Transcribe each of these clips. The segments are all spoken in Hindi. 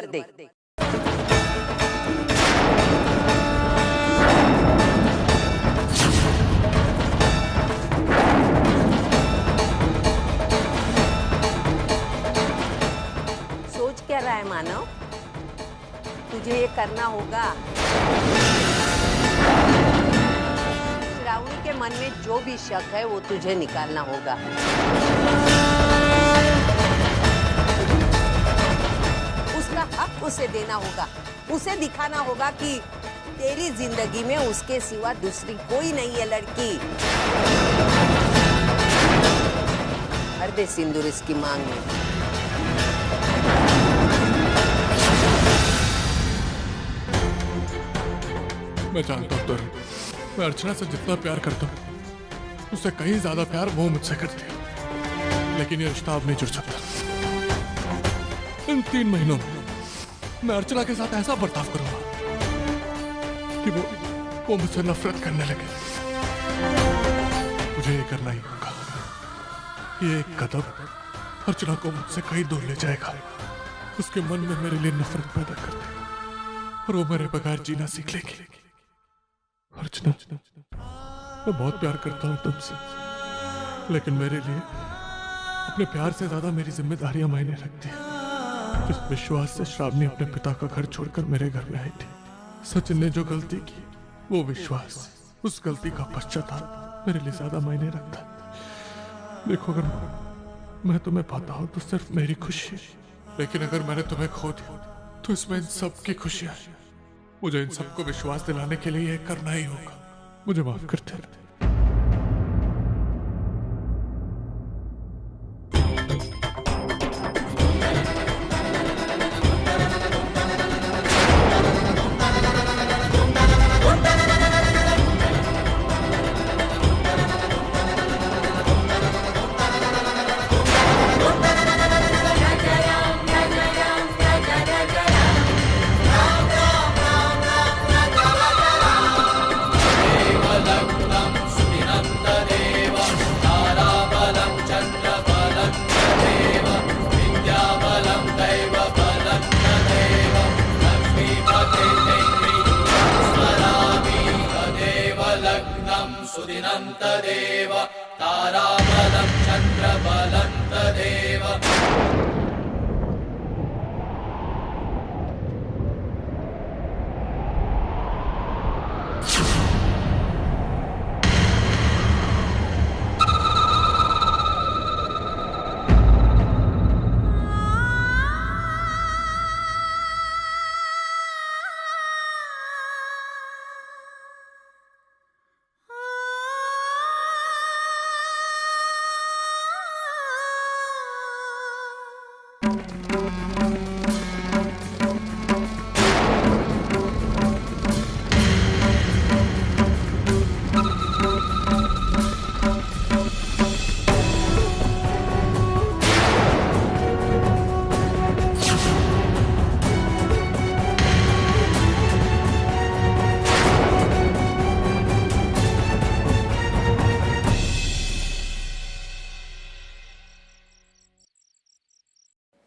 भर दे। सोच क्या रहा है मानव? तुझे ये करना होगा। श्रावणी के मन में जो भी शक है वो तुझे निकालना होगा। उसका हक उसे देना होगा। उसे दिखाना होगा कि तेरी जिंदगी में उसके सिवा दूसरी कोई नहीं है लड़की। भर दे सिंदूर इसकी मांग में। मैं जानता हूँ तरुण, मैं अर्चना से जितना प्यार करता हूँ उससे कहीं ज्यादा प्यार वो मुझसे करती है, लेकिन ये रिश्ता अब नहीं जुड़ सकता। इन 3 महीनों में मैं अर्चना के साथ ऐसा बर्ताव करूंगा कि वो मुझसे नफरत करने लगे। मुझे ये करना ही होगा। ये एक कदम अर्चना को मुझसे कहीं दूर ले जाएगा। उसके मन में मेरे लिए नफरत पैदा कर देगा और वो मेरे बगैर जीना सीख लेगी। अर्चना, मैं बहुत प्यार करता हूँ तुमसे, लेकिन मेरे लिए अपने प्यार से ज्यादा मेरी जिम्मेदारियां मायने रखती हैं। जिस विश्वास से श्रावणी अपने पिता का घर छोड़कर मेरे घर में आई थी, सचिन ने जो गलती की, वो विश्वास, उस गलती का पश्चाताप मेरे लिए ज्यादा मायने रखता है। देखो, अगर मैं तुम्हें पाता हूँ तो सिर्फ मेरी खुशी, लेकिन अगर मैंने तुम्हें खो दिया तो इसमें इन सब की खुशियां हैं। मुझे इन सबको विश्वास दिलाने के लिए ये करना ही होगा। मुझे माफ कर दे। सुदिनं तदेव ताराबलं चन्द्रबलं तदेव।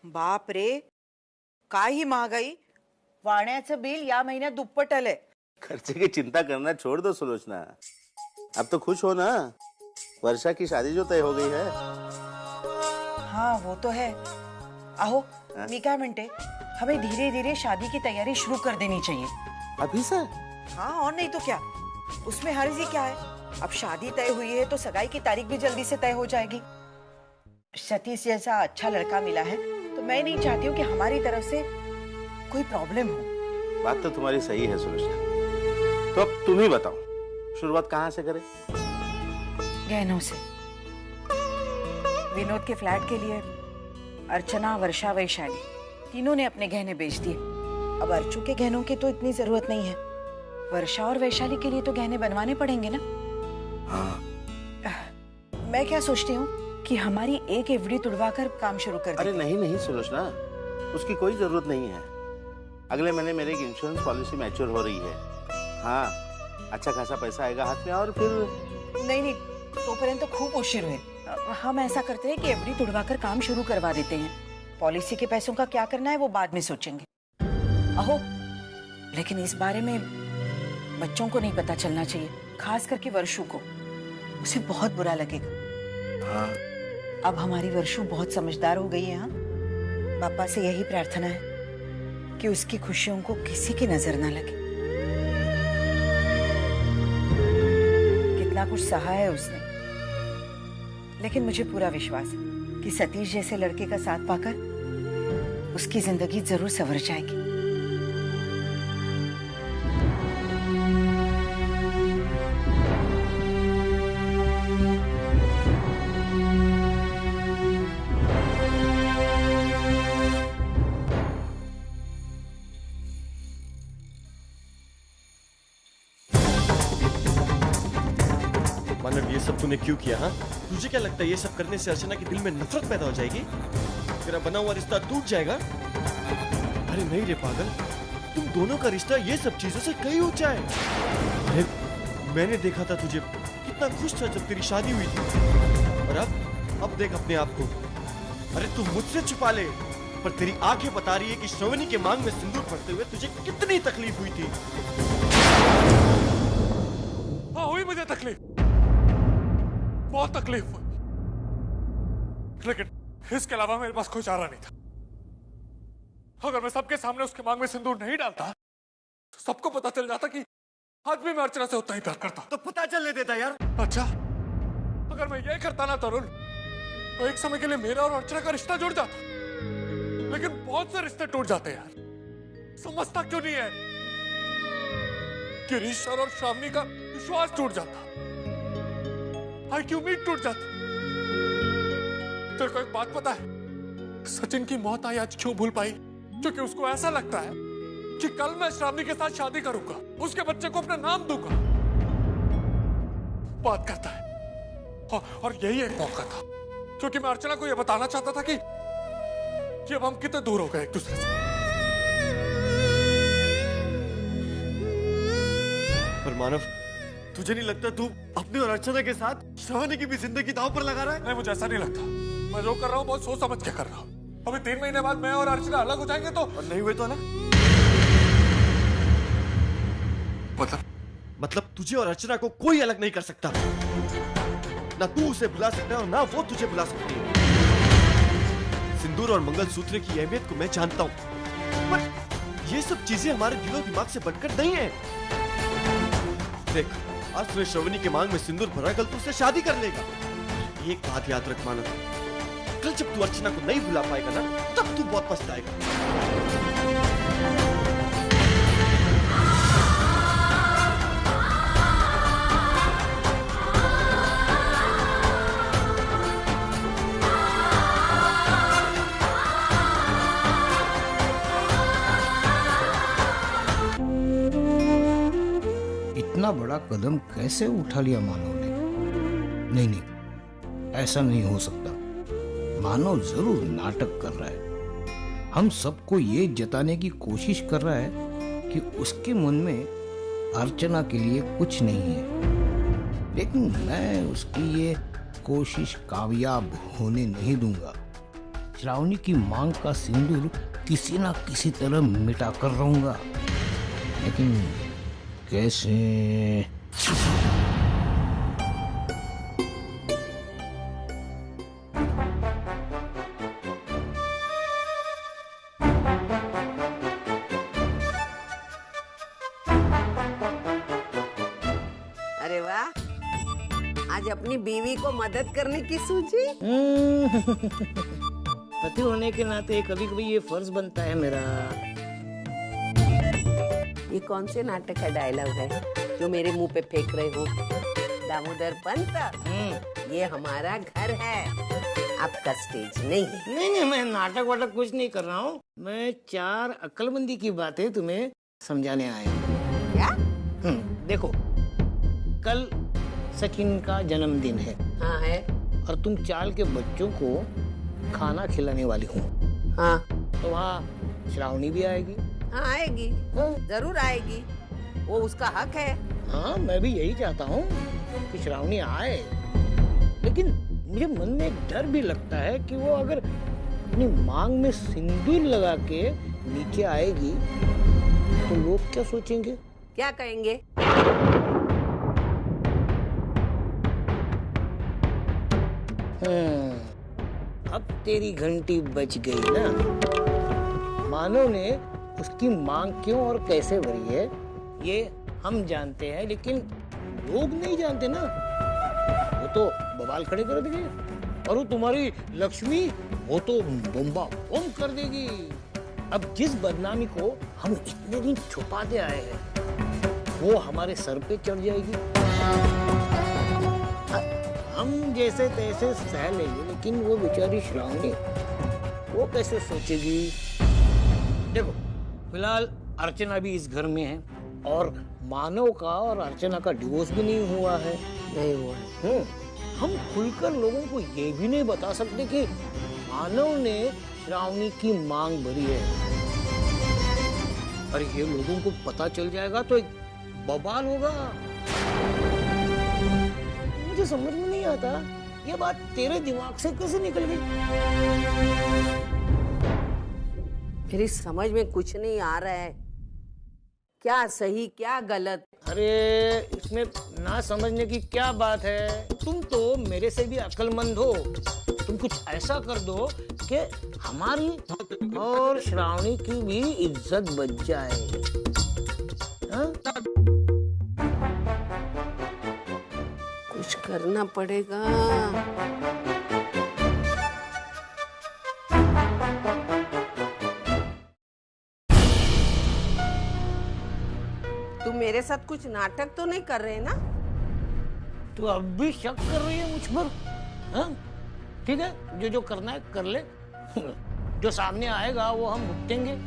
बाप रे, काही महागाई! वाण्याचं बिल या महीन्यात दुप्पट आलंय। खर्चे की चिंता करना छोड़ दो सुलोचना। अब तो खुश हो ना, वर्षा की शादी जो तय हो गई है। हाँ वो तो है। आहो, मी काय म्हणते, हमें धीरे धीरे शादी की तैयारी शुरू कर देनी चाहिए। अभी से? हाँ और नहीं तो क्या, उसमें हर्ज ही क्या है। अब शादी तय हुई है तो सगाई की तारीख भी जल्दी से तय हो जाएगी। सतीश जैसा अच्छा लड़का मिला है तो मैं नहीं चाहती हूँ कि हमारी तरफ से कोई प्रॉब्लम हो। बात तो तुम्हारी सही है सुलोचना। तो अब तुम ही बताओ, शुरुआत कहाँ से करें? गहनों से। विनोद के फ्लैट के लिए अर्चना, वर्षा, वैशाली तीनों ने अपने गहने बेच दिए। अब अर्चू के गहनों की तो इतनी जरूरत नहीं है। वर्षा और वैशाली के लिए तो गहने बनवाने पड़ेंगे ना। हाँ। मैं क्या सोचती हूँ कि हमारी एक एफडी तुड़वाकर काम शुरू कर दें। अरे नहीं नहीं सुलोचना, उसकी कोई जरूरत नहीं है। अगले महीने मेरी एक इंश्योरेंस पॉलिसी मैच्योर हो रही है। हाँ, अच्छा खासा पैसा आएगा हाथ में और फिर। नहीं नहीं, तो पर्यंत खूब उशीर हुए। हम ऐसा करते हैं कि एफडी तुड़वाकर काम शुरू करवा देते हैं। पॉलिसी के पैसों का क्या करना है वो बाद में सोचेंगे। अहो, लेकिन इस बारे में बच्चों को नहीं पता चलना चाहिए, खास करके वर्षू को। उसे बहुत बुरा लगेगा। हाँ। अब हमारी वर्षू बहुत समझदार हो गई है। हाँ, पापा से यही प्रार्थना है कि उसकी खुशियों को किसी की नजर ना लगे। कितना कुछ सहा है उसने, लेकिन मुझे पूरा विश्वास है कि सतीश जैसे लड़के का साथ पाकर उसकी जिंदगी जरूर संवर जाएगी। मानव, ये सब तूने क्यों किया? हाँ, तुझे क्या लगता है ये सब करने से अर्चना के दिल में नफरत पैदा हो जाएगी? तेरा बना हुआ रिश्ता टूट जाएगा? अरे नहीं रे पागल, तुम दोनों का रिश्ता ये सब चीजों से कहीं ऊंचा है। अरे मैंने देखा था तुझे कितना खुश था जब तेरी शादी हुई थी, और अब देख अपने आप को। अरे तू मुझसे छुपा ले, पर तेरी आंखें बता रही है कि श्रवणी के मांग में सिंदूर पड़ते हुए तुझे कितनी तकलीफ हुई थी। हाँ, हुई मुझे तकलीफ, बहुत तकलीफ हुई, लेकिन इसके अलावा मेरे पास कोई चारा नहीं था। अगर मैं सबके सामने उसके मांग में सिंदूर नहीं डालता तो सबको पता चल जाता कि आज भी मैं अर्चना से उतना ही प्यार करता। तो पता चलने देता यार। अच्छा, अगर मैं ये करता ना तरुण, तो एक समय के लिए मेरा और अर्चना का रिश्ता जुड़ जाता, लेकिन बहुत से रिश्ते टूट जाते यार। समझता क्यों नहीं है? गिरीश और श्रावणी का विश्वास टूट जाता, उम्मीद टूट जाती। तेरे को एक बात पता है, सचिन की मौत आई आज क्यों भूल पाई? क्योंकि उसको ऐसा लगता है कि कल मैं श्रावणी के साथ शादी करूंगा, उसके बच्चे को अपना नाम दूंगा। बात करता है, और यही एक मौका था, क्योंकि मैं अर्चना को यह बताना चाहता था कि अब हम कितने दूर हो गए एक दूसरे से। पर मानव, तुझे नहीं लगता तू अपनी और अर्चना के साथ श्रावणी की भी जिंदगी दांव पर लगा रहा है? नहीं, मुझे ऐसा नहीं लगता। मैं जो कर रहा हूँ बहुत सोच समझ के कर रहा हूँ। अभी 3 महीने बाद मैं और अर्चना अलग हो जाएंगे तो, और नहीं हुए तो अलग? मतलब तुझे और अर्चना को कोई अलग नहीं कर सकता। ना तू उसे भुला सकता है और ना वो तुझे भुला सकती है। सिंदूर और मंगलसूत्र की अहमियत को मैं जानता हूँ, पर ये सब चीजें हमारे दिलो दिमाग से बनकर नहीं है। देख, आज तूने श्रवणी के मांग में सिंदूर भरा, कल तू उससे शादी कर लेगा। एक बात याद रख मानव, कल जब तू अर्चना को नहीं भुला पाएगा ना, तब तू बहुत पछताएगा। इतना बड़ा कदम कैसे उठा लिया मानव ने? नहीं, ऐसा नहीं हो सकता। मानव जरूर नाटक कर रहा है। हम सबको ये जताने की कोशिश कर रहा है कि उसके मन में अर्चना के लिए कुछ नहीं है, लेकिन मैं उसकी ये कोशिश कामयाब होने नहीं दूंगा। श्रावणी की मांग का सिंदूर किसी ना किसी तरह मिटा कर रहूंगा, लेकिन कैसे? अरे वाह, आज अपनी बीवी को मदद करने की सूझी। पति होने के नाते कभी कभी ये फर्ज बनता है मेरा। ये कौन से नाटक का डायलॉग है जो मेरे मुंह पे फेंक रहे हो? दामोदर पंत, ये हमारा घर है, आपका स्टेज नहीं है। नहीं, मैं नाटक वाटक कुछ नहीं कर रहा हूँ। मैं 4 अक्लमंदी की बातें तुम्हें समझाने आया हूँ। क्या? देखो, कल सचिन का जन्मदिन है। हाँ है। और तुम चाल के बच्चों को खाना खिलाने वाली हो। हाँ। तो वहाँ श्रावणी भी आएगी। हाँ आएगी, जरूर आएगी, वो उसका हक है। हाँ, मैं भी यही चाहता हूँ कि श्रावणी आए, लेकिन मुझे मन में एक डर भी लगता है कि वो अगर अपनी मांग में सिंदूर लगा के नीचे आएगी तो लोग क्या सोचेंगे? क्या कहेंगे? अब तेरी घंटी बज गई ना। मानव ने उसकी मांग क्यों और कैसे भरी है ये हम जानते हैं, लेकिन लोग नहीं जानते ना। वो तो बवाल खड़े कर देंगे, और वो तुम्हारी लक्ष्मी वो तो बम्बा बम कर देगी। अब जिस बदनामी को हम इतने दिन छुपाते आए हैं वो हमारे सर पे चढ़ जाएगी। हम जैसे तैसे सह लेंगे, लेकिन वो बेचारी श्रावणी वो कैसे सोचेगी? देखो फिलहाल अर्चना भी इस घर में है, और मानव का और अर्चना का डिवोर्स भी नहीं हुआ है। नहीं हुआ। हम खुलकर लोगों को ये भी नहीं बता सकते कि मानव ने श्रावणी की मांग भरी है। और ये लोगों को पता चल जाएगा तो एक बवाल होगा। मुझे समझ में नहीं आता ये बात तेरे दिमाग से कैसे निकल गई? मेरी समझ में कुछ नहीं आ रहा है, क्या सही क्या गलत। अरे इसमें ना समझने की क्या बात है? तुम तो मेरे से भी अक्लमंद हो। तुम कुछ ऐसा कर दो कि हमारी और श्रावणी की भी इज्जत बच जाए। हाँ? कुछ करना पड़ेगा। तुम मेरे साथ कुछ नाटक तो नहीं कर रहे ना? तू अब भी शक कर रही है मुझ पर? हाँ? ठीक है, जो जो करना है कर ले। जो सामने आएगा वो हम भुगतेंगे।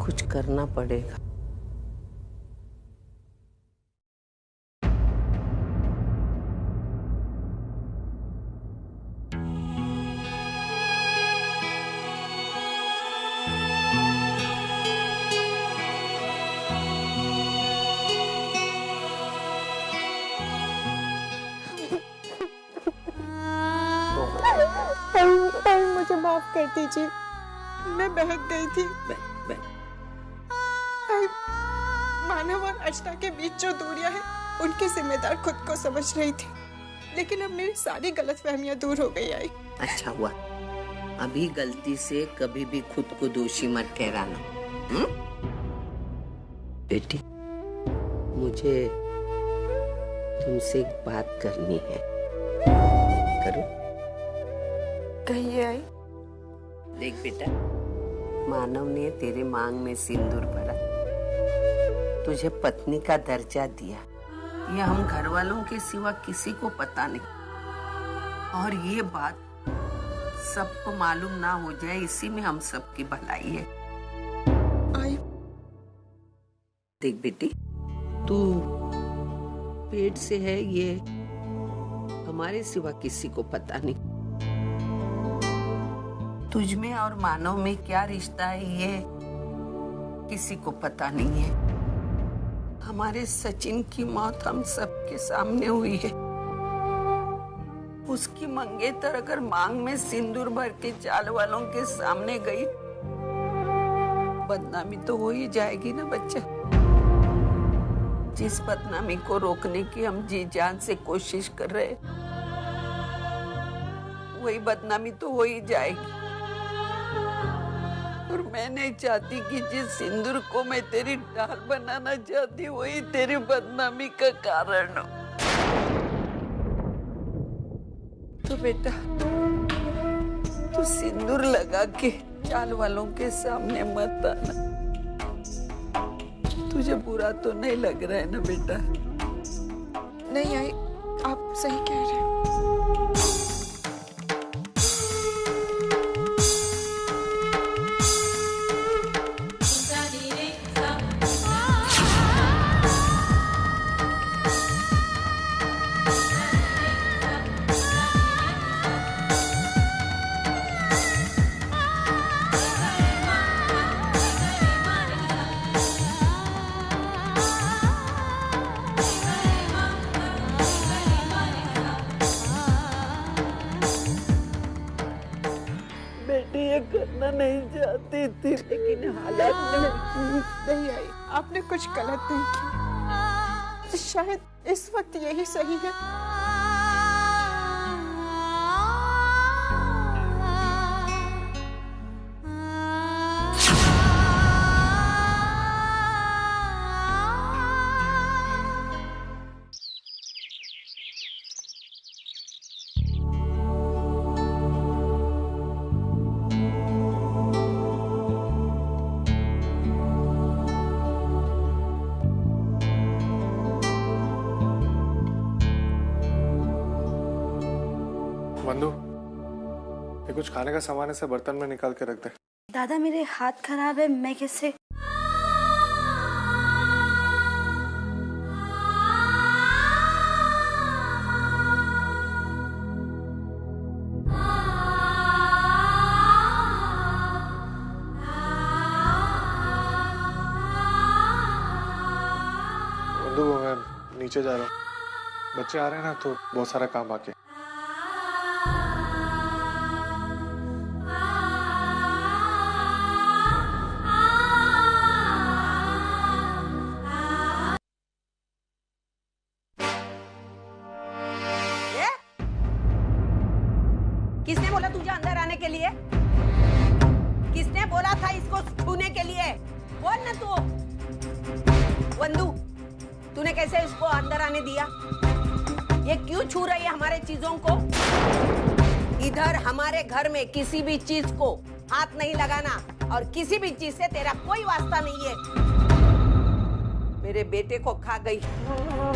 कुछ करना पड़ेगा। मुझे माफ कर दीजिए, मैं बहक गई थी। मानव और अर्चना के बीच जो दूरियां हैं, उनकी जिम्मेदार खुद को समझ रही थी, लेकिन अब मेरी सारी गलतफहमियां दूर हो गई। आई अच्छा हुआ। अभी गलती से कभी भी खुद को दोषी मत ठहराना। बेटी, मुझे तुमसे एक बात करनी है। करो? कहिए। आई देख बेटा, मानव ने तेरे मांग में सिंदूर भरा, तुझे पत्नी का दर्जा दिया। ये हम घर वालों के सिवा किसी को पता नहीं, और ये बात सबको मालूम ना हो जाए, इसी में हम सबकी भलाई है। आई देख बेटी, तू पेट से है ये हमारे सिवा किसी को पता नहीं। तुझ में और मानव में क्या रिश्ता है ये किसी को पता नहीं है। हमारे सचिन की मौत हम सबके सामने हुई है। उसकी मंगेतर अगर मांग में सिंदूर भर के चाल वालों के सामने गई, बदनामी तो हो ही जाएगी ना बच्चा। जिस बदनामी को रोकने की हम जी जान से कोशिश कर रहे, वही बदनामी तो हो ही जाएगी। और मैं नहीं चाहती कि जिस सिंदूर को मैं तेरी ढाल बनाना चाहती, वही तेरी बदनामी का कारण हो। तो बेटा, तू सिंदूर लगा के चाल वालों के सामने मत आना। तुझे बुरा तो नहीं लग रहा है ना बेटा? नहीं आई, आप सही कह रहे हैं। करना नहीं चाहती थी, लेकिन हालात में नहीं आई। आपने कुछ गलत नहीं किया, शायद इस वक्त यही सही है। बंधु, ये कुछ खाने का सामान ऐसे बर्तन में निकाल के रख दे। दादा मेरे हाथ खराब है, मैं कैसे? बंधु, मैं नीचे जा रहा हूँ, बच्चे आ रहे हैं ना, तो बहुत सारा काम बाकी है। किसने बोला तुझे अंदर आने के लिए? किसने बोला था इसको छूने के लिए? बोल ना तू। वंदू, तूने कैसे इसको अंदर आने दिया? ये क्यों छू रही है हमारे चीजों को? इधर हमारे घर में किसी भी चीज को हाथ नहीं लगाना, और किसी भी चीज से तेरा कोई वास्ता नहीं है। मेरे बेटे को खा गई,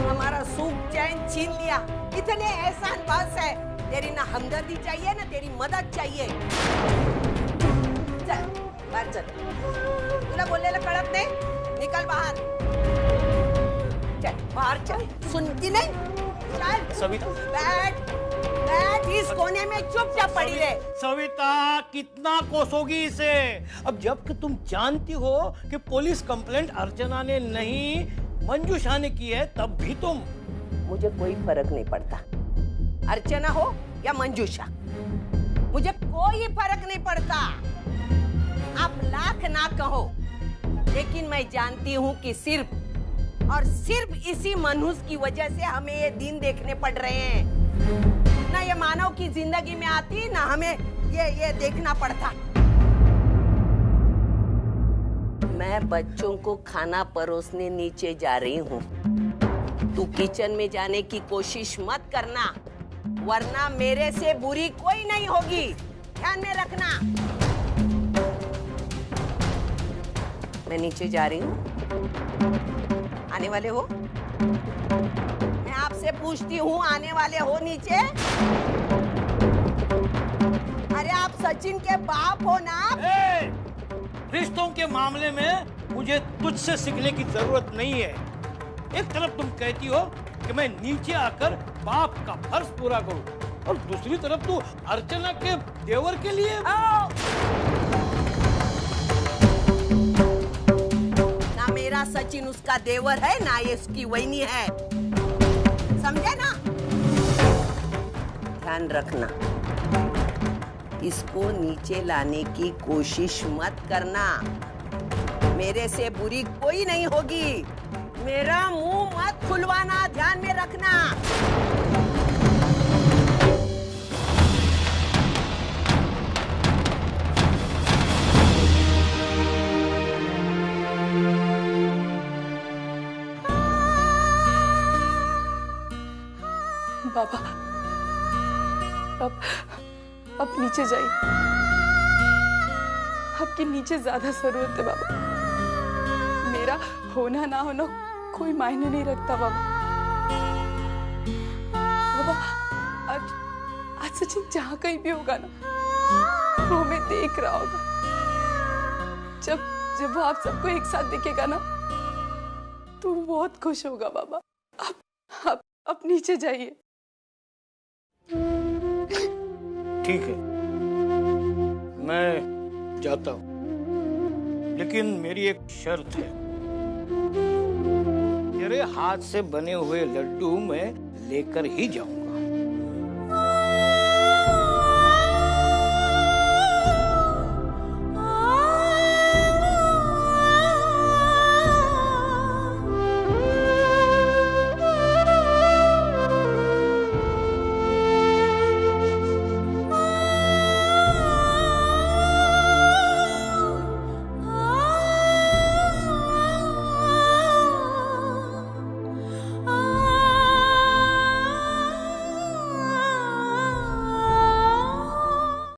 हमारा सुख चैन छीन लिया। इतने एहसान बस है, तेरी ना हमदर्दी चाहिए ना तेरी मदद चाहिए। चल बाहर चल, तुला बोललेलं कळत नाही? निकल बाहर, चल बाहर चल। सुनती नहीं? चल सविता, बैठ बैठ इस कोने में चुपचाप पड़ी रहे। सविता कितना कोसोगी इसे? अब जबकि तुम जानती हो कि पुलिस कंप्लेंट अर्चना ने नहीं मंजूषा ने की है, तब भी तुम। मुझे कोई फर्क नहीं पड़ता, अर्चना हो या मंजूषा, मुझे कोई फर्क नहीं पड़ता। आप लाख ना कहो, लेकिन मैं जानती हूँ कि सिर्फ और सिर्फ इसी मनुष्य की वजह से हमें ये दिन देखने पड़ रहे हैं। ना ये मानव की जिंदगी में आती, ना हमें ये देखना पड़ता। मैं बच्चों को खाना परोसने नीचे जा रही हूँ, तू किचन में जाने की कोशिश मत करना, वरना मेरे से बुरी कोई नहीं होगी, ध्यान में रखना। मैं नीचे जा रही हूँ, आने वाले हो? मैं आपसे पूछती हूँ, आने वाले हो नीचे? अरे आप सचिन के बाप हो ना? रिश्तों के मामले में मुझे तुझसे सीखने की जरूरत नहीं है। एक तरफ तुम कहती हो कि मैं नीचे आकर बाप का फर्ज पूरा करूं, और दूसरी तरफ तू अर्चना के देवर के लिए। ना मेरा सचिन उसका देवर है, ना ये उसकी वहनी है, समझे ना? ध्यान रखना, इसको नीचे लाने की कोशिश मत करना, मेरे से बुरी कोई नहीं होगी। मेरा मुंह मत खुलवाना, ध्यान में रखना। बाबा अब नीचे जाइए, आपकी नीचे ज्यादा जरूरत है बाबा। मेरा होना ना होना कोई मायने नहीं रखता बाबा। बाबा आज सचिन जहाँ कहीं भी होगा ना, वो हमें देख रहा होगा। जब वो आप सबको एक साथ देखेगा ना, तो बहुत खुश होगा बाबा। आप नीचे जाइए। ठीक है, मैं जाता हूँ, लेकिन मेरी एक शर्त है। तेरे हाथ से बने हुए लड्डू मैं लेकर ही जाऊंगा।